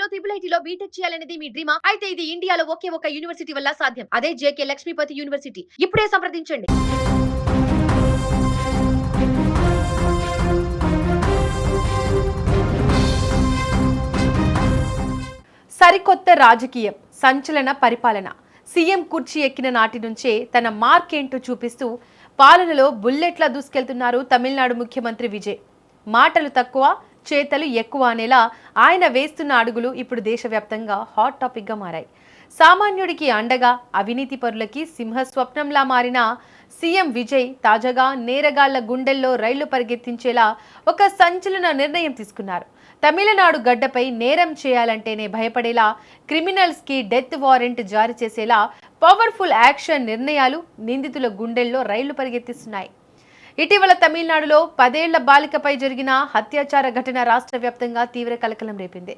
ఐఐటీలో triple ఐటీలో BTech చేయాలనేది మీ డ్రీమా? అయితే ఇది ఇండియాలో ఒకే ఒక యూనివర్సిటీ వల్ల సాధ్యం. అదే జేకే లక్ష్మీపతి యూనివర్సిటీ. ఇప్పుడే సంప్రదించండి. సరికొత్త రాజకీయం, సంచలన పరిపాలన. సీఎం కుర్చీ ఎక్కిన నాటి నుంచే తన మార్కేంటో చూపిస్తూ పాలనలో బుల్లెట్లా దూసుకెళ్తున్నారు తమిళనాడు ముఖ్యమంత్రి విజయ్. మాటలు తక్కువ, చేతలు ఎక్కువ అనేలా ఆయన వేస్తున్న అడుగులు ఇప్పుడు దేశవ్యాప్తంగా హాట్ టాపిక్గా మారాయి. సామాన్యుడికి అండగా, అవినీతి పరులకి సింహస్వప్నంలా మారిన సీఎం విజయ్ తాజాగా నేరగాళ్ల గుండెల్లో రైళ్లు పరిగెత్తించేలా ఒక సంచలన నిర్ణయం తీసుకున్నారు. తమిళనాడు గడ్డపై నేరం చేయాలంటేనే భయపడేలా క్రిమినల్స్కి డెత్ వారెంట్ జారీ చేసేలా పవర్ఫుల్ యాక్షన్ నిర్ణయాలు నిందితుల గుండెల్లో రైళ్లు పరిగెత్తిస్తున్నాయి. ఇటీవల తమిళనాడులో 10 ఏళ్ల బాలికపై జరిగిన అత్యాచార ఘటన రాష్ట్ర వ్యాప్తంగా తీవ్ర కలకలం రేపింది.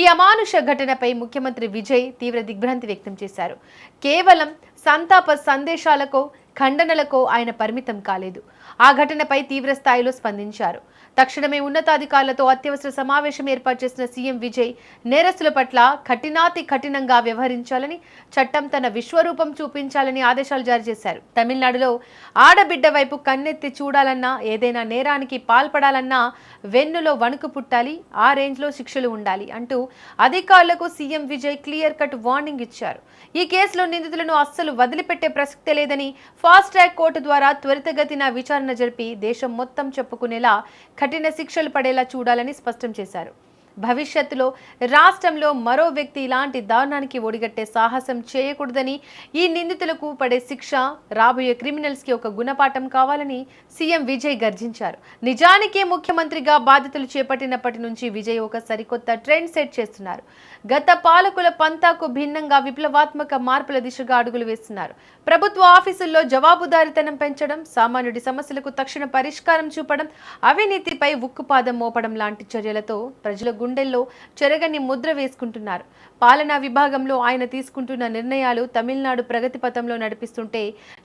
ఈ అమానుష ఘటనపై ముఖ్యమంత్రి విజయ్ తీవ్ర దిగ్భ్రాంతి వ్యక్తం చేశారు. కేవలం సంతాప సందేశాలకో ఖండనలకో ఆయన పరిమితం కాలేదు. ఆ ఘటనపై తీవ్ర స్థాయిలో స్పందించారు. తక్షణమే ఉన్నతాధికారులతో అత్యవసర సమావేశం ఏర్పాటు చేసిన సీఎం విజయ్ నేరస్తుల పట్ల కఠినాతి కఠినంగా వ్యవహరించాలని, చట్టం తన విశ్వరూపం చూపించాలని ఆదేశాలు జారీ చేశారు. తమిళనాడులో ఆడబిడ్డ వైపు కన్నెత్తి చూడాలన్నా, ఏదైనా నేరానికి పాల్పడాలన్నా వెన్నులో వణుకు పుట్టాలి, ఆ రేంజ్లో శిక్షలు ఉండాలి అంటూ అధికారులకు CM Vijay clear cut warning ఇచ్చారు. ఈ కేసులో నిందితులను అస్సలు వదిలిపెట్టే ప్రసక్తే లేదని, ఫాస్ట్ ట్రాక్ కోర్టు ద్వారా త్వరితగతిన విచారణ జరిపి దేశం మొత్తం చెప్పుకునేలా కఠిన శిక్షలు పడేలా చూడాలని స్పష్టం చేశారు. భవిష్యత్తులో రాష్ట్రంలో మరో వ్యక్తి ఇలాంటి దారుణానికి ఒడిగట్టే సాహసం చేయకూడదని, ఈ నిందితులకు పడే శిక్ష రాబోయే క్రిమినల్స్కి ఒక గుణపాఠం కావాలని సీఎం విజయ్ గర్జించారు. నిజానికి ముఖ్యమంత్రిగా బాధ్యతలు చేపట్టినప్పటి నుంచి విజయ్ ఒక సరికొత్త ట్రెండ్ సెట్ చేస్తున్నారు. గత పాలకుల పంతాకు భిన్నంగా విప్లవాత్మక మార్పుల దిశగా అడుగులు వేస్తున్నారు. ప్రభుత్వ ఆఫీసుల్లో జవాబుదారీతనం పెంచడం, సామాన్యుడి సమస్యలకు తక్షణ పరిష్కారం చూపడం, అవినీతిపై ఉక్కుపాదం మోపడం లాంటి చర్యలతో ప్రజల గుండెల్లో చెరగని ముద్ర వేసుకుంటున్నారు. పాలనా విభాగంలో ఆయన తీసుకుంటున్న నిర్ణయాలు తమిళనాడు ప్రగతి పథంలో నడిపిస్తుంటే,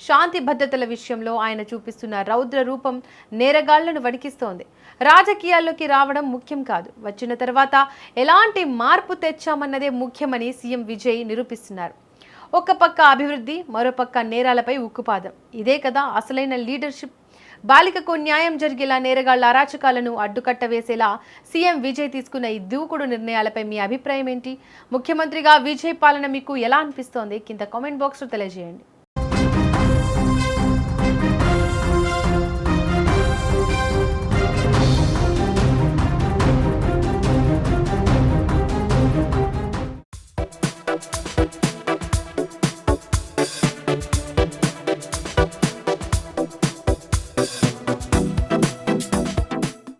శాంతి భద్రతల విషయంలో ఆయన చూపిస్తున్న రౌద్ర రూపం నేరగాళ్లను వణికిస్తోంది. రాజకీయాల్లోకి రావడం ముఖ్యం కాదు, వచ్చిన తర్వాత ఎలాంటి మార్పు తెచ్చామన్నదే ముఖ్యమని సీఎం విజయ్ నిరూపిస్తున్నారు. ఒక పక్క అభివృద్ధి, మరోపక్క నేరాలపై ఉక్కుపాదం. ఇదే కదా అసలైన లీడర్షిప్. బాలికకు న్యాయం జరిగేలా, నేరగాళ్ల అరాచకాలను అడ్డుకట్ట వేసేలా సీఎం విజయ్ తీసుకున్న ఈ దూకుడు నిర్ణయాలపై మీ అభిప్రాయం ఏంటి? ముఖ్యమంత్రిగా విజయ్ పాలన మీకు ఎలా అనిపిస్తోంది? కింద కామెంట్ బాక్స్లో తెలియజేయండి.